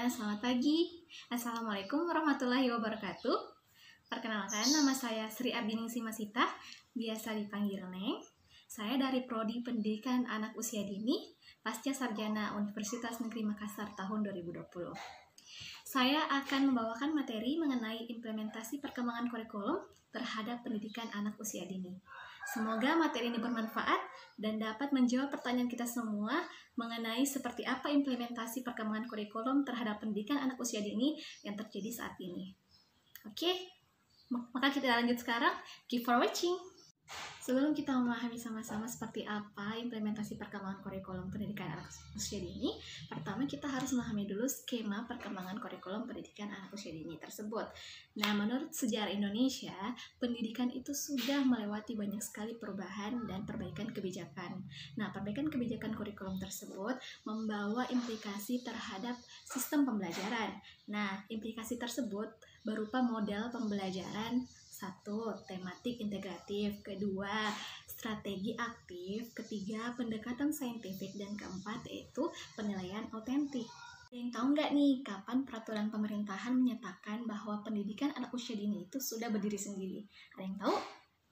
semuanya, selamat pagi. Assalamualaikum warahmatullahi wabarakatuh. Perkenalkan, nama saya Sri Ardiningsih Masita, biasa dipanggil Neng. Saya dari Prodi Pendidikan Anak Usia Dini, Pasca Sarjana Universitas Negeri Makassar tahun 2020. Saya akan membawakan materi mengenai implementasi perkembangan kurikulum terhadap pendidikan anak usia dini. Semoga materi ini bermanfaat dan dapat menjawab pertanyaan kita semua mengenai seperti apa implementasi perkembangan kurikulum terhadap pendidikan anak usia dini yang terjadi saat ini. Oke, maka kita lanjut sekarang. Keep for watching. Sebelum kita memahami sama-sama seperti apa implementasi perkembangan kurikulum pendidikan anak usia dini, pertama kita harus memahami dulu skema perkembangan kurikulum pendidikan anak usia dini tersebut. Nah, menurut sejarah Indonesia, pendidikan itu sudah melewati banyak sekali perubahan dan perbaikan kebijakan. Nah, perbaikan kebijakan kurikulum tersebut membawa implikasi terhadap sistem pembelajaran. Nah, implikasi tersebut berupa model pembelajaran. 1. Tematik integratif. 2. Strategi aktif. 3. Pendekatan saintifik. Dan keempat, yaitu penilaian autentik. Ada yang tahu nggak nih, kapan peraturan pemerintahan menyatakan bahwa pendidikan anak usia dini itu sudah berdiri sendiri? Ada yang tahu?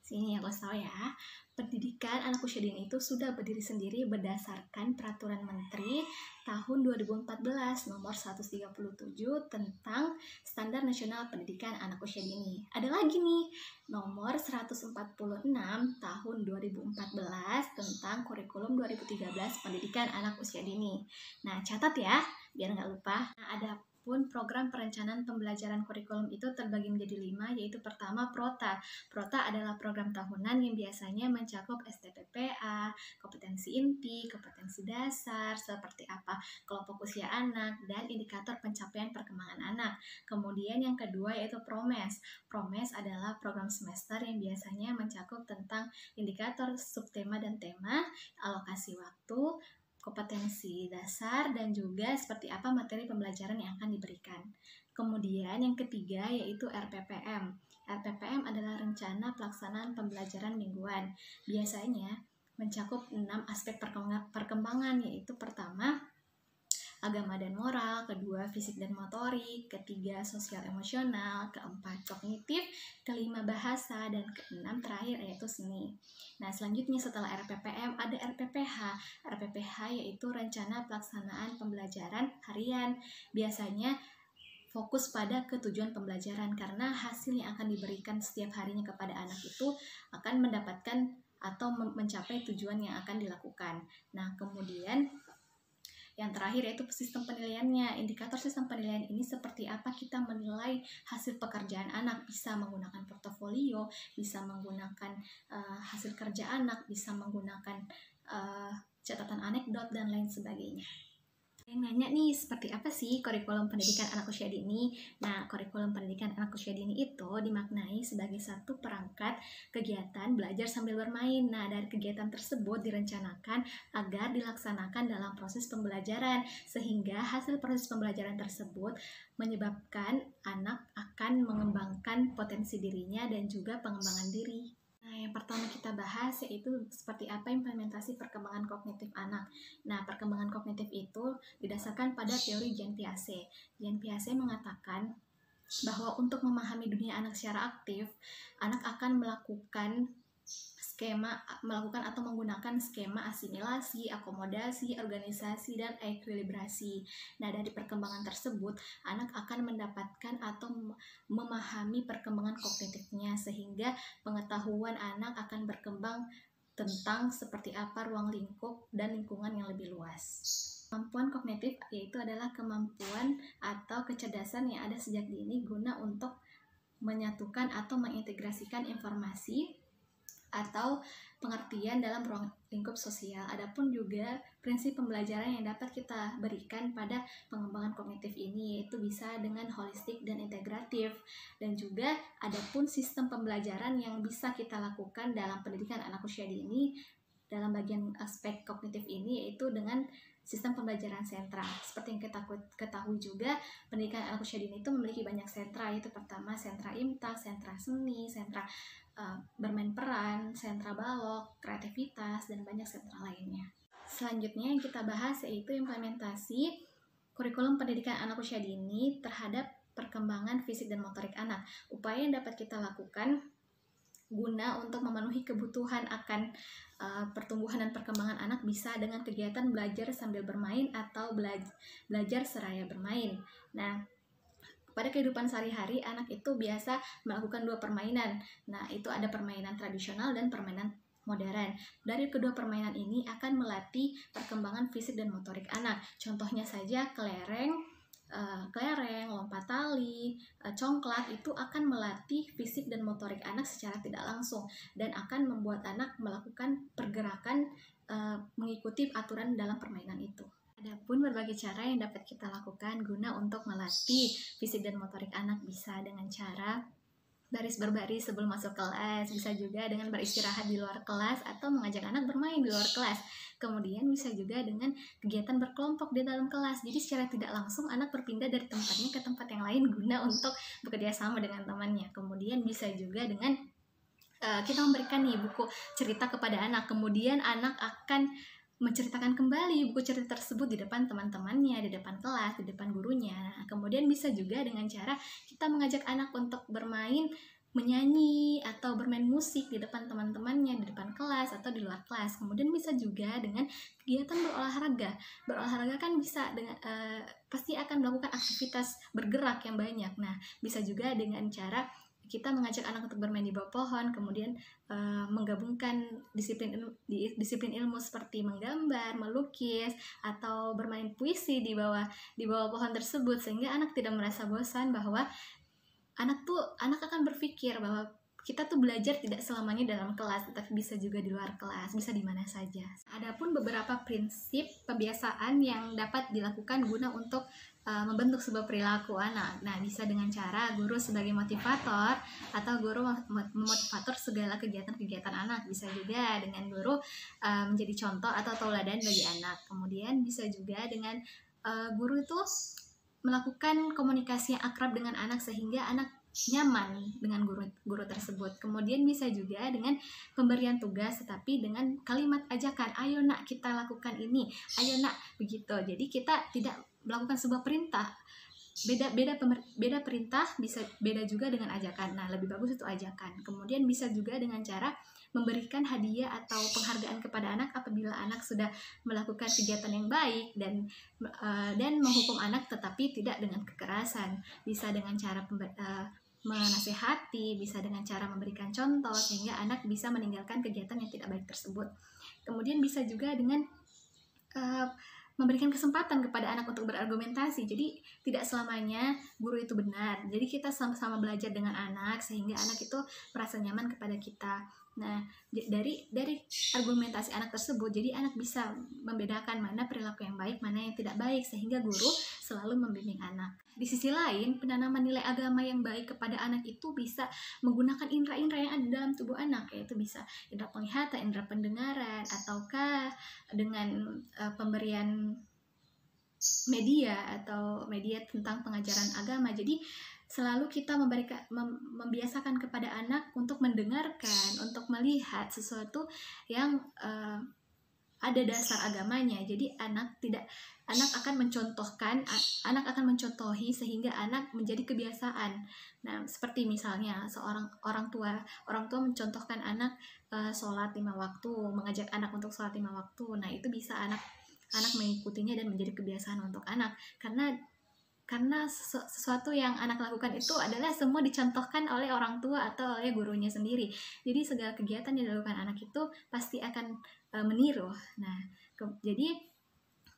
Sini yang tahu ya. Pendidikan anak usia dini itu sudah berdiri sendiri berdasarkan Peraturan Menteri tahun 2014 nomor 137 tentang Standar Nasional Pendidikan Anak Usia Dini. Ada lagi nih, nomor 146 tahun 2014 tentang Kurikulum 2013 Pendidikan Anak Usia Dini. Nah, catat ya, biar nggak lupa. Nah, ada pun program perencanaan pembelajaran kurikulum itu terbagi menjadi 5, yaitu pertama PROTA. PROTA adalah program tahunan yang biasanya mencakup STPPA, kompetensi inti, kompetensi dasar, seperti apa kelompok usia anak, dan indikator pencapaian perkembangan anak. Kemudian yang kedua yaitu PROMES. PROMES adalah program semester yang biasanya mencakup tentang indikator, subtema, dan tema, alokasi waktu, kompetensi dasar, dan juga seperti apa materi pembelajaran yang akan diberikan. Kemudian yang ketiga yaitu RPPM. RPPM adalah rencana pelaksanaan pembelajaran mingguan. Biasanya mencakup 6 aspek perkembangan, yaitu pertama, agama dan moral, kedua fisik dan motorik, ketiga sosial emosional, keempat kognitif, kelima bahasa, dan keenam terakhir yaitu seni. Nah, selanjutnya setelah RPPM ada RPPH. RPPH yaitu rencana pelaksanaan pembelajaran harian. Biasanya fokus pada ketujuan pembelajaran karena hasil yang akan diberikan setiap harinya kepada anak itu akan mendapatkan atau mencapai tujuan yang akan dilakukan. Nah, kemudian yang terakhir yaitu sistem penilaiannya. Indikator sistem penilaian ini seperti apa kita menilai hasil pekerjaan anak, bisa menggunakan portofolio, bisa menggunakan hasil kerja anak, bisa menggunakan catatan anekdot, dan lain sebagainya. Yang nanya nih, seperti apa sih kurikulum pendidikan anak usia dini? Nah, kurikulum pendidikan anak usia dini itu dimaknai sebagai satu perangkat kegiatan belajar sambil bermain. Nah, dari kegiatan tersebut direncanakan agar dilaksanakan dalam proses pembelajaran, sehingga hasil proses pembelajaran tersebut menyebabkan anak akan mengembangkan potensi dirinya dan juga pengembangan diri. Nah, yang pertama kita bahas yaitu seperti apa implementasi perkembangan kognitif anak. Nah, perkembangan kognitif itu didasarkan pada teori Jean Piaget. Jean Piaget mengatakan bahwa untuk memahami dunia anak secara aktif, anak akan melakukan atau menggunakan skema asimilasi, akomodasi, organisasi, dan ekuilibrasi. Nah, dari perkembangan tersebut, anak akan mendapatkan atau memahami perkembangan kognitifnya, sehingga pengetahuan anak akan berkembang tentang seperti apa ruang lingkup dan lingkungan yang lebih luas. Kemampuan kognitif yaitu adalah kemampuan atau kecerdasan yang ada sejak dini guna untuk menyatukan atau mengintegrasikan informasi atau pengertian dalam ruang lingkup sosial. Adapun juga prinsip pembelajaran yang dapat kita berikan pada pengembangan kognitif ini yaitu bisa dengan holistik dan integratif, dan juga adapun sistem pembelajaran yang bisa kita lakukan dalam pendidikan anak usia dini dalam bagian aspek kognitif ini yaitu dengan sistem pembelajaran sentra. Seperti yang kita ketahui juga, pendidikan anak usia dini itu memiliki banyak sentra, yaitu pertama sentra IMTA, sentra seni, sentra bermain peran, sentra balok, kreativitas, dan banyak sentra lainnya. Selanjutnya yang kita bahas yaitu implementasi kurikulum pendidikan anak usia dini terhadap perkembangan fisik dan motorik anak. Upaya yang dapat kita lakukan guna untuk memenuhi kebutuhan akan pertumbuhan dan perkembangan anak bisa dengan kegiatan belajar sambil bermain atau belajar seraya bermain. Nah, pada kehidupan sehari-hari, anak itu biasa melakukan 2 permainan. Nah, itu ada permainan tradisional dan permainan modern. Dari kedua permainan ini akan melatih perkembangan fisik dan motorik anak. Contohnya saja kelereng, lompat tali, congklak itu akan melatih fisik dan motorik anak secara tidak langsung dan akan membuat anak melakukan pergerakan mengikuti aturan dalam permainan itu. Adapun berbagai cara yang dapat kita lakukan guna untuk melatih fisik dan motorik anak, bisa dengan cara baris berbaris sebelum masuk kelas, bisa juga dengan beristirahat di luar kelas atau mengajak anak bermain di luar kelas. Kemudian bisa juga dengan kegiatan berkelompok di dalam kelas. Jadi secara tidak langsung anak berpindah dari tempatnya ke tempat yang lain guna untuk bekerja sama dengan temannya. Kemudian bisa juga dengan kita memberikan nih buku cerita kepada anak, kemudian anak akan menceritakan kembali buku cerita tersebut di depan teman-temannya, di depan kelas, di depan gurunya. Nah, kemudian bisa juga dengan cara kita mengajak anak untuk bermain, menyanyi, atau bermain musik di depan teman-temannya, di depan kelas atau di luar kelas. Kemudian bisa juga dengan kegiatan berolahraga. Berolahraga kan bisa dengan pasti akan melakukan aktivitas bergerak yang banyak. Nah, bisa juga dengan cara kita mengajak anak untuk bermain di bawah pohon, kemudian menggabungkan disiplin ilmu seperti menggambar, melukis, atau bermain puisi di bawah pohon tersebut, sehingga anak tidak merasa bosan bahwa anak akan berpikir bahwa kita tuh belajar tidak selamanya dalam kelas, tetapi bisa juga di luar kelas, bisa di mana saja. Adapun beberapa prinsip kebiasaan yang dapat dilakukan guna untuk membentuk sebuah perilaku anak. Nah, bisa dengan cara guru sebagai motivator atau guru memotivator segala kegiatan-kegiatan anak. Bisa juga dengan guru menjadi contoh atau tauladan bagi anak. Kemudian bisa juga dengan guru itu melakukan komunikasi yang akrab dengan anak sehingga anak nyaman dengan guru tersebut. Kemudian bisa juga dengan pemberian tugas tetapi dengan kalimat ajakan, ayo nak kita lakukan ini, ayo nak, begitu. Jadi kita tidak melakukan sebuah perintah, beda perintah, bisa beda juga dengan ajakan. Nah, lebih bagus itu ajakan. Kemudian bisa juga dengan cara memberikan hadiah atau penghargaan kepada anak apabila anak sudah melakukan kegiatan yang baik, dan menghukum anak tetapi tidak dengan kekerasan. Bisa dengan cara menasehati, bisa dengan cara memberikan contoh sehingga anak bisa meninggalkan kegiatan yang tidak baik tersebut. Kemudian bisa juga dengan memberikan kesempatan kepada anak untuk berargumentasi. Jadi tidak selamanya guru itu benar. Jadi kita sama-sama belajar dengan anak sehingga anak itu merasa nyaman kepada kita. Nah, dari argumentasi anak tersebut, jadi anak bisa membedakan mana perilaku yang baik, mana yang tidak baik, sehingga guru selalu membimbing anak. Di sisi lain, penanaman nilai agama yang baik kepada anak itu bisa menggunakan indera-indera yang ada dalam tubuh anak, yaitu bisa indera penglihatan, indera pendengaran, ataukah dengan pemberian media tentang pengajaran agama. Jadi selalu kita membiasakan kepada anak untuk mendengarkan, untuk melihat sesuatu yang ada dasar agamanya. Jadi anak akan mencontohi sehingga anak menjadi kebiasaan. Nah, seperti misalnya seorang orang tua mencontohkan anak sholat 5 waktu, mengajak anak untuk sholat 5 waktu. Nah, itu bisa anak mengikutinya dan menjadi kebiasaan untuk anak, karena sesuatu yang anak lakukan itu adalah semua dicontohkan oleh orang tua atau oleh gurunya sendiri. Jadi segala kegiatan yang dilakukan anak itu pasti akan meniru. Nah, jadi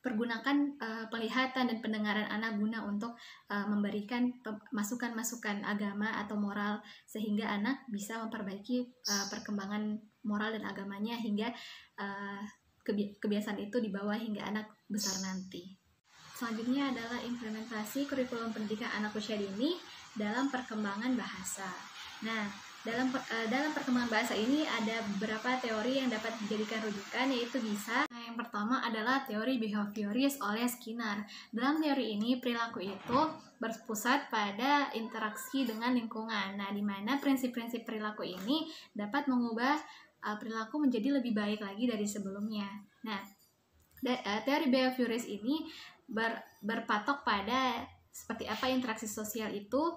pergunakan penglihatan dan pendengaran anak guna untuk memberikan masukan-masukan agama atau moral sehingga anak bisa memperbaiki perkembangan moral dan agamanya hingga kebiasaan itu dibawa hingga anak besar nanti. Selanjutnya adalah implementasi kurikulum pendidikan anak usia dini dalam perkembangan bahasa. Nah, dalam perkembangan bahasa ini ada beberapa teori yang dapat dijadikan rujukan, yaitu bisa. Nah, yang pertama adalah teori behavioris oleh Skinner. Dalam teori ini, perilaku itu berpusat pada interaksi dengan lingkungan. Nah, di mana prinsip-prinsip perilaku ini dapat mengubah perilaku menjadi lebih baik lagi dari sebelumnya. Nah, teori behavioris ini berpatok pada seperti apa interaksi sosial itu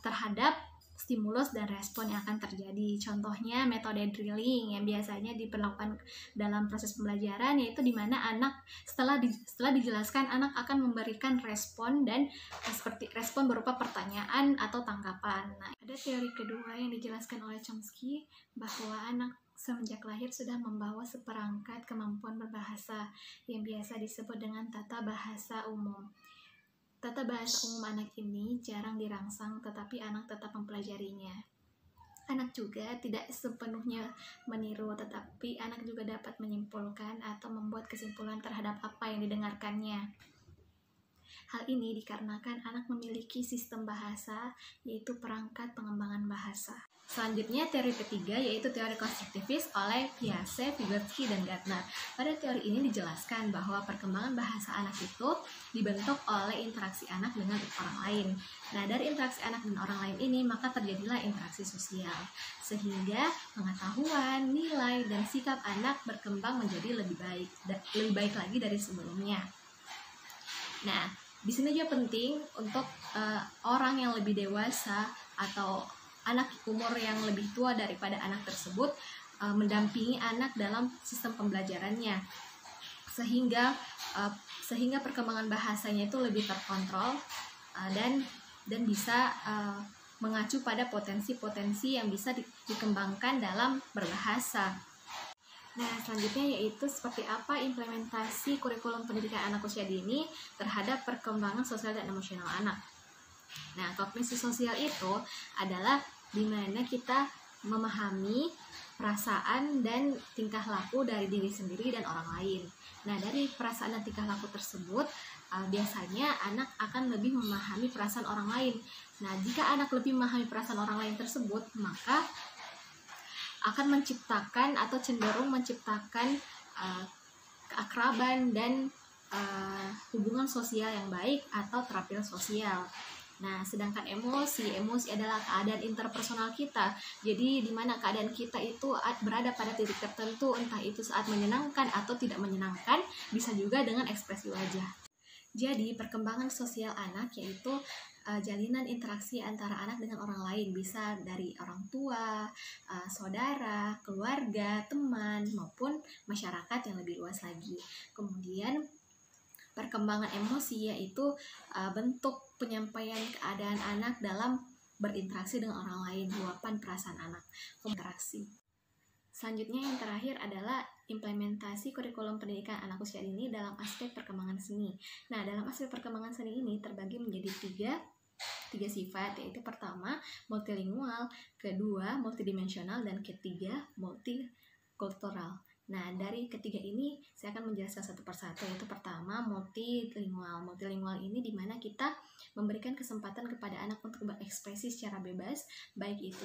terhadap stimulus dan respon yang akan terjadi. Contohnya metode drilling yang biasanya diperlakukan dalam proses pembelajaran, yaitu di mana anak setelah dijelaskan, anak akan memberikan respon, dan seperti respon berupa pertanyaan atau tanggapan. Nah, ada teori kedua yang dijelaskan oleh Chomsky bahwa anak semenjak lahir sudah membawa seperangkat kemampuan berbahasa yang biasa disebut dengan tata bahasa umum. Tata bahasa umum anak ini jarang dirangsang, tetapi anak tetap mempelajarinya. Anak juga tidak sepenuhnya meniru, tetapi anak juga dapat menyimpulkan atau membuat kesimpulan terhadap apa yang didengarkannya. Hal ini dikarenakan anak memiliki sistem bahasa, yaitu perangkat pengembangan bahasa. Selanjutnya, teori ketiga yaitu teori konstruktivis oleh Piaget, Vygotsky, dan Gardner. Pada teori ini dijelaskan bahwa perkembangan bahasa anak itu dibentuk oleh interaksi anak dengan orang lain. Nah, dari interaksi anak dengan orang lain ini, maka terjadilah interaksi sosial, sehingga pengetahuan, nilai, dan sikap anak berkembang menjadi lebih baik lagi dari sebelumnya. Nah, di sini juga penting untuk orang yang lebih dewasa atau anak umur yang lebih tua daripada anak tersebut mendampingi anak dalam sistem pembelajarannya, sehingga perkembangan bahasanya itu lebih terkontrol dan bisa mengacu pada potensi-potensi yang bisa dikembangkan dalam berbahasa. Nah, selanjutnya yaitu seperti apa implementasi kurikulum pendidikan anak usia dini terhadap perkembangan sosial dan emosional anak. Nah, kognisi sosial itu adalah di mana kita memahami perasaan dan tingkah laku dari diri sendiri dan orang lain. Nah, dari perasaan dan tingkah laku tersebut, biasanya anak akan lebih memahami perasaan orang lain. Nah, jika anak lebih memahami perasaan orang lain tersebut, maka akan menciptakan atau cenderung menciptakan keakraban dan hubungan sosial yang baik atau terampil sosial. Nah, sedangkan emosi adalah keadaan interpersonal kita. Jadi di mana keadaan kita itu berada pada titik tertentu, entah itu saat menyenangkan atau tidak menyenangkan, bisa juga dengan ekspresi wajah. Jadi perkembangan sosial anak yaitu jalinan interaksi antara anak dengan orang lain, bisa dari orang tua, saudara, keluarga, teman, maupun masyarakat yang lebih luas lagi. Kemudian perkembangan emosi yaitu bentuk penyampaian keadaan anak dalam berinteraksi dengan orang lain, luapan perasaan anak, interaksi. Selanjutnya yang terakhir adalah implementasi kurikulum pendidikan anak usia dini dalam aspek perkembangan seni. Nah, dalam aspek perkembangan seni ini terbagi menjadi tiga sifat, yaitu pertama multilingual, kedua multidimensional, dan ketiga multikultural. Nah, dari ketiga ini saya akan menjelaskan satu persatu, yaitu pertama multilingual. Multilingual ini dimana kita memberikan kesempatan kepada anak untuk berekspresi secara bebas, baik itu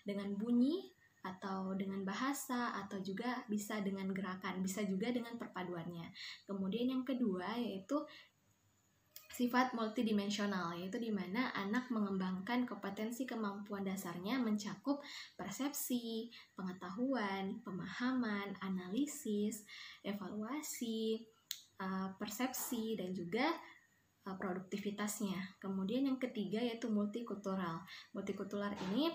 dengan bunyi atau dengan bahasa, atau juga bisa dengan gerakan, bisa juga dengan perpaduannya. Kemudian yang kedua yaitu sifat multidimensional, yaitu di mana anak mengembangkan kompetensi kemampuan dasarnya mencakup persepsi, pengetahuan, pemahaman, analisis, evaluasi, persepsi, dan juga produktivitasnya. Kemudian yang ketiga yaitu multikultural. Multikultural ini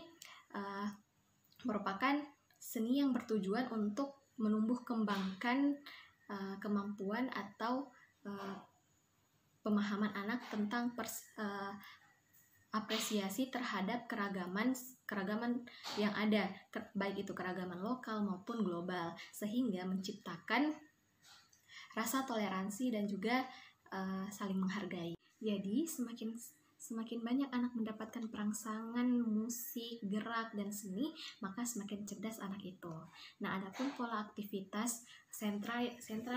merupakan seni yang bertujuan untuk menumbuh kembangkan kemampuan atau pemahaman anak tentang apresiasi terhadap keragaman yang ada, baik itu keragaman lokal maupun global, sehingga menciptakan rasa toleransi dan juga saling menghargai. Jadi semakin banyak anak mendapatkan perangsangan musik, gerak, dan seni, maka semakin cerdas anak itu. Nah, adapun pola aktivitas sentra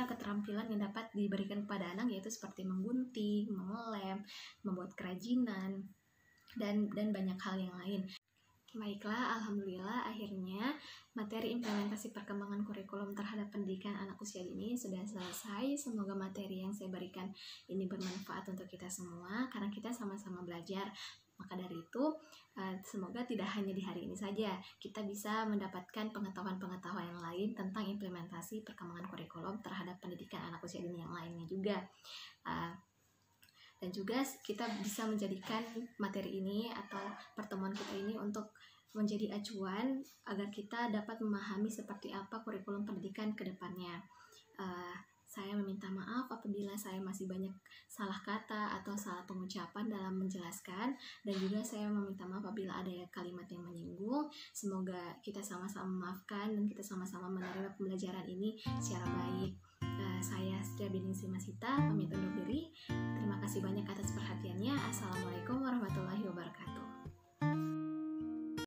keterampilan yang dapat diberikan kepada anak yaitu seperti menggunting, mengelem, membuat kerajinan, dan banyak hal yang lain. Baiklah, alhamdulillah akhirnya materi implementasi perkembangan kurikulum terhadap pendidikan anak usia dini sudah selesai. Semoga materi yang saya berikan ini bermanfaat untuk kita semua, karena kita sama-sama belajar. Maka dari itu, semoga tidak hanya di hari ini saja kita bisa mendapatkan pengetahuan-pengetahuan yang lain tentang implementasi perkembangan kurikulum terhadap pendidikan anak usia usia dini yang lainnya juga. Dan juga kita bisa menjadikan materi ini atau pertemuan kita ini untuk menjadi acuan agar kita dapat memahami seperti apa kurikulum pendidikan ke depannya. Saya meminta maaf apabila saya masih banyak salah kata atau salah pengucapan dalam menjelaskan, dan juga saya meminta maaf apabila ada kalimat yang menyinggung. Semoga kita sama-sama memaafkan dan kita sama-sama menerima pembelajaran ini secara baik. Saya Sri Abiningsi Masita, pamit undur diri. Terima kasih banyak atas perhatiannya. Assalamualaikum warahmatullahi wabarakatuh.